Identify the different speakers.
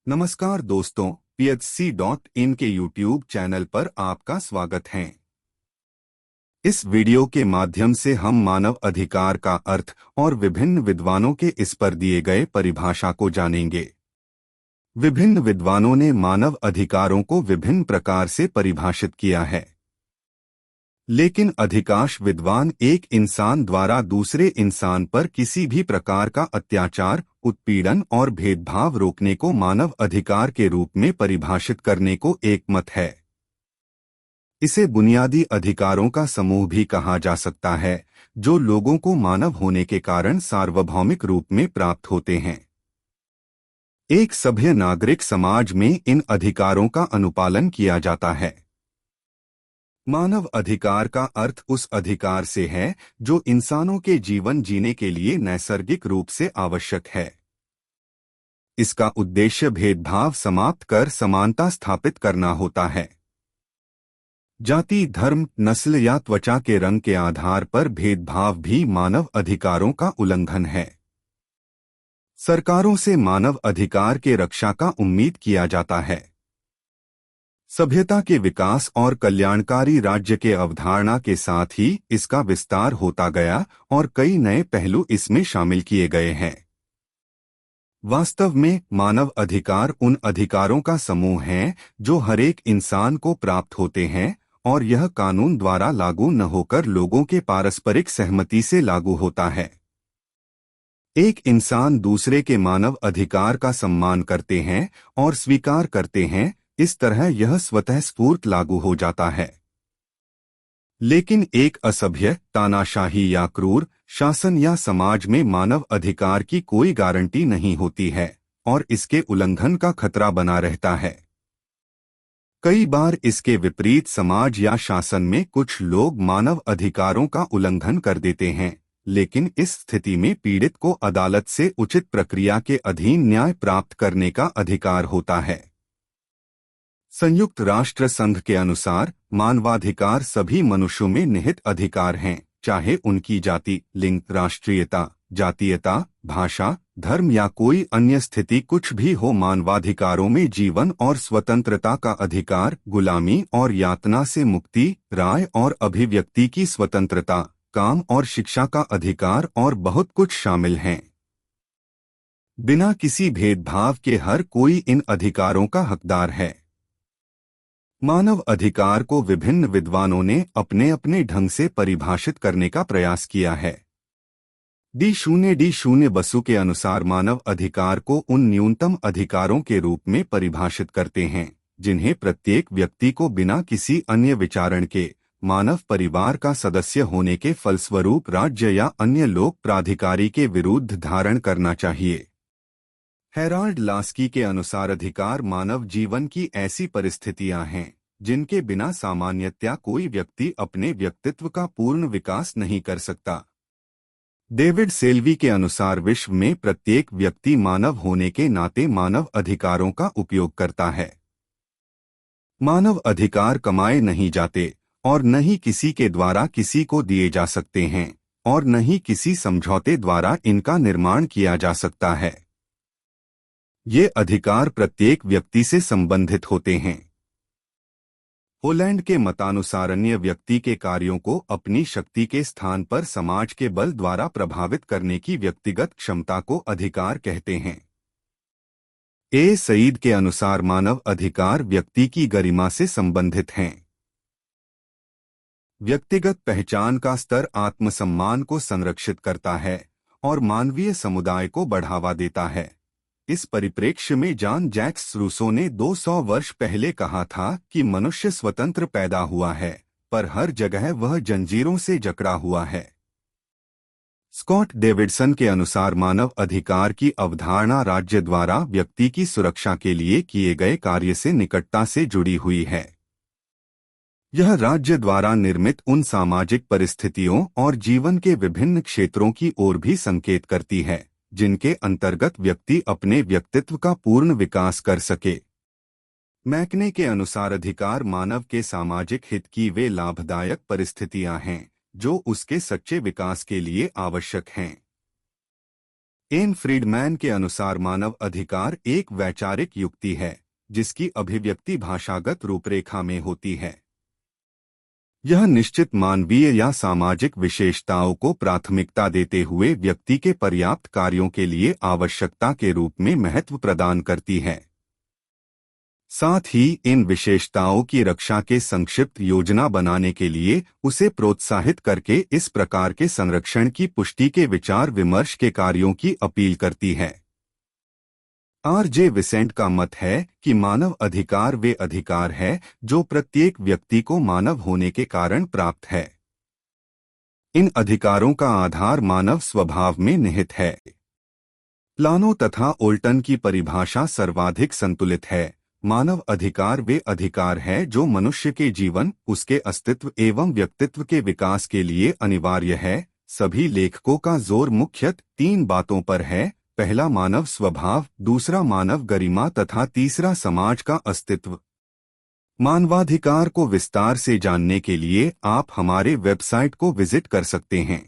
Speaker 1: नमस्कार दोस्तों, PHC.in के YouTube चैनल पर आपका स्वागत है। इस वीडियो के माध्यम से हम मानव अधिकार का अर्थ और विभिन्न विद्वानों के इस पर दिए गए परिभाषा को जानेंगे। विभिन्न विद्वानों ने मानव अधिकारों को विभिन्न प्रकार से परिभाषित किया है, लेकिन अधिकांश विद्वान एक इंसान द्वारा दूसरे इंसान पर किसी भी प्रकार का अत्याचार, उत्पीड़न और भेदभाव रोकने को मानव अधिकार के रूप में परिभाषित करने को एकमत है। इसे बुनियादी अधिकारों का समूह भी कहा जा सकता है, जो लोगों को मानव होने के कारण सार्वभौमिक रूप में प्राप्त होते हैं। एक सभ्य नागरिक समाज में इन अधिकारों का अनुपालन किया जाता है। मानव अधिकार का अर्थ उस अधिकार से है जो इंसानों के जीवन जीने के लिए नैसर्गिक रूप से आवश्यक है। इसका उद्देश्य भेदभाव समाप्त कर समानता स्थापित करना होता है। जाति, धर्म, नस्ल या त्वचा के रंग के आधार पर भेदभाव भी मानव अधिकारों का उल्लंघन है। सरकारों से मानव अधिकार के रक्षा का उम्मीद किया जाता है। सभ्यता के विकास और कल्याणकारी राज्य के अवधारणा के साथ ही इसका विस्तार होता गया और कई नए पहलू इसमें शामिल किए गए हैं। वास्तव में मानव अधिकार उन अधिकारों का समूह है जो हरेक इंसान को प्राप्त होते हैं और यह कानून द्वारा लागू न होकर लोगों के पारस्परिक सहमति से लागू होता है। एक इंसान दूसरे के मानव अधिकार का सम्मान करते हैं और स्वीकार करते हैं, इस तरह यह स्वतः स्फूर्त लागू हो जाता है। लेकिन एक असभ्य, तानाशाही या क्रूर शासन या समाज में मानव अधिकार की कोई गारंटी नहीं होती है और इसके उल्लंघन का खतरा बना रहता है। कई बार इसके विपरीत समाज या शासन में कुछ लोग मानव अधिकारों का उल्लंघन कर देते हैं, लेकिन इस स्थिति में पीड़ित को अदालत से उचित प्रक्रिया के अधीन न्याय प्राप्त करने का अधिकार होता है। संयुक्त राष्ट्र संघ के अनुसार मानवाधिकार सभी मनुष्यों में निहित अधिकार हैं, चाहे उनकी जाति, लिंग, राष्ट्रीयता, जातीयता, भाषा, धर्म या कोई अन्य स्थिति कुछ भी हो। मानवाधिकारों में जीवन और स्वतंत्रता का अधिकार, गुलामी और यातना से मुक्ति, राय और अभिव्यक्ति की स्वतंत्रता, काम और शिक्षा का अधिकार और बहुत कुछ शामिल हैं। बिना किसी भेदभाव के हर कोई इन अधिकारों का हकदार है। मानव अधिकार को विभिन्न विद्वानों ने अपने अपने ढंग से परिभाषित करने का प्रयास किया है। D0 बसु के अनुसार मानव अधिकार को उन न्यूनतम अधिकारों के रूप में परिभाषित करते हैं जिन्हें प्रत्येक व्यक्ति को बिना किसी अन्य विचारण के मानव परिवार का सदस्य होने के फलस्वरूप राज्य या अन्य लोक प्राधिकारी के विरुद्ध धारण करना चाहिए। हेराल्ड लास्की के अनुसार अधिकार मानव जीवन की ऐसी परिस्थितियां हैं जिनके बिना सामान्यतया कोई व्यक्ति अपने व्यक्तित्व का पूर्ण विकास नहीं कर सकता। डेविड सेल्वी के अनुसार विश्व में प्रत्येक व्यक्ति मानव होने के नाते मानव अधिकारों का उपयोग करता है। मानव अधिकार कमाए नहीं जाते और न ही किसी के द्वारा किसी को दिए जा सकते हैं और न ही किसी समझौते द्वारा इनका निर्माण किया जा सकता है। ये अधिकार प्रत्येक व्यक्ति से संबंधित होते हैं। होलैंड के मतानुसार अन्य व्यक्ति के कार्यों को अपनी शक्ति के स्थान पर समाज के बल द्वारा प्रभावित करने की व्यक्तिगत क्षमता को अधिकार कहते हैं। ए सईद के अनुसार मानव अधिकार व्यक्ति की गरिमा से संबंधित हैं। व्यक्तिगत पहचान का स्तर आत्मसम्मान को संरक्षित करता है और मानवीय समुदाय को बढ़ावा देता है। इस परिप्रेक्ष्य में जॉन जैक्स रूसो ने 200 वर्ष पहले कहा था कि मनुष्य स्वतंत्र पैदा हुआ है, पर हर जगह वह जंजीरों से जकड़ा हुआ है। स्कॉट डेविडसन के अनुसार मानव अधिकार की अवधारणा राज्य द्वारा व्यक्ति की सुरक्षा के लिए किए गए कार्य से निकटता से जुड़ी हुई है। यह राज्य द्वारा निर्मित उन सामाजिक परिस्थितियों और जीवन के विभिन्न क्षेत्रों की ओर भी संकेत करती है जिनके अंतर्गत व्यक्ति अपने व्यक्तित्व का पूर्ण विकास कर सके। मैकने के अनुसार अधिकार मानव के सामाजिक हित की वे लाभदायक परिस्थितियां हैं जो उसके सच्चे विकास के लिए आवश्यक हैं। एन फ्रीडमैन के अनुसार मानव अधिकार एक वैचारिक युक्ति है जिसकी अभिव्यक्ति भाषागत रूपरेखा में होती है। यह निश्चित मानवीय या सामाजिक विशेषताओं को प्राथमिकता देते हुए व्यक्ति के पर्याप्त कार्यों के लिए आवश्यकता के रूप में महत्व प्रदान करती है। साथ ही इन विशेषताओं की रक्षा के संक्षिप्त योजना बनाने के लिए उसे प्रोत्साहित करके इस प्रकार के संरक्षण की पुष्टि के विचार विमर्श के कार्यों की अपील करती है। R.J. विसेंट का मत है कि मानव अधिकार वे अधिकार है जो प्रत्येक व्यक्ति को मानव होने के कारण प्राप्त है। इन अधिकारों का आधार मानव स्वभाव में निहित है। प्लानो तथा ओल्टन की परिभाषा सर्वाधिक संतुलित है। मानव अधिकार वे अधिकार है जो मनुष्य के जीवन, उसके अस्तित्व एवं व्यक्तित्व के विकास के लिए अनिवार्य है। सभी लेखकों का जोर मुख्यतः 3 बातों पर है। पहला मानव स्वभाव, दूसरा मानव गरिमा तथा तीसरा समाज का अस्तित्व। मानवाधिकार को विस्तार से जानने के लिए आप हमारे वेबसाइट को विजिट कर सकते हैं।